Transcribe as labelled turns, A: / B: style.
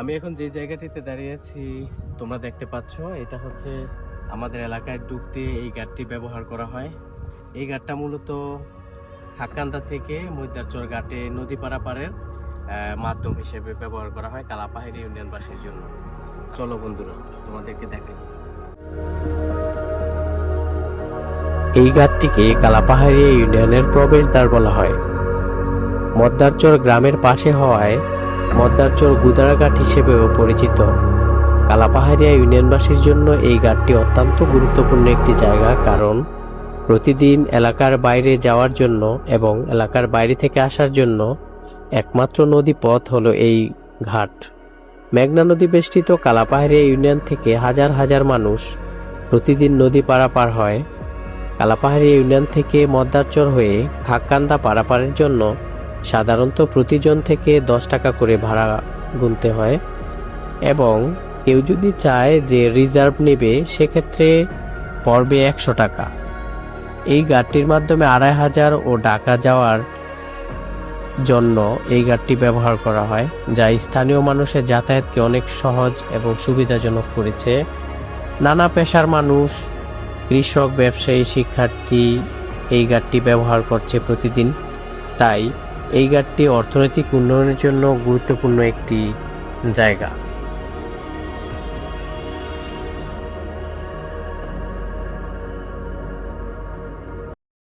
A: আমি এখন যে জায়গাটিতে দাঁড়িয়ে আছি তোমরা দেখতে পাচ্ছ, এটা হচ্ছে আমাদের এলাকায় ঢুকতে এই ঘাটটি ব্যবহার করা হয়। এই ঘাটটা মূলত হাক্কান্দা থেকে মৈদারচর ঘাটে নদী পারাপারের মাধ্যম হিসেবে ব্যবহার করা হয় কালাপাহাড়ি ইউনিয়নবাসীর জন্য। চলো বন্ধুরা, তোমাদেরকে দেখাই। এই ঘাটটিকে কালাপাহাড়ি ইউনিয়নের প্রবেশদ্বার বলা হয়। মদ্দারচর গ্রামের পাশে হওয়ায় মদ্দারচর গুদারাঘাট হিসেবেও পরিচিত। কালাপাহাড়িয়া ইউনিয়নবাসীর জন্য এই ঘাটটি অত্যন্ত গুরুত্বপূর্ণ একটি জায়গা, কারণ প্রতিদিন এলাকার বাইরে যাওয়ার জন্য এবং এলাকার বাইরে থেকে আসার জন্য একমাত্র নদী পথ হলো এই ঘাট। মেঘনা নদী বেষ্টিত কালাপাহাড়িয়া ইউনিয়ন থেকে হাজার হাজার মানুষ প্রতিদিন নদী পারাপার হয়। কালাপাহাড়িয়া ইউনিয়ন থেকে মদ্দারচর হয়ে হাক্কান্দা পারাপারের জন্য সাধারণত প্রতিজন থেকে 10 টাকা করে ভাড়া গুনতে হয়, এবং কেউ যদি চায় যে রিজার্ভ নেবে সেক্ষেত্রে পড়বে 100 টাকা। এই ঘাটটির মাধ্যমে 2500 ও ঢাকা যাওয়ার জন্য এই ঘাটটি ব্যবহার করা হয়, যা স্থানীয় মানুষের যাতায়াতকে অনেক সহজ এবং সুবিধাজনক করেছে। নানা পেশার মানুষ, কৃষক, ব্যবসায়ী, শিক্ষার্থী এই ঘাটটি ব্যবহার করছে প্রতিদিন। তাই এই ঘাটটি অর্থনৈতিক উন্নয়নের জন্য গুরুত্বপূর্ণ একটি জায়গা।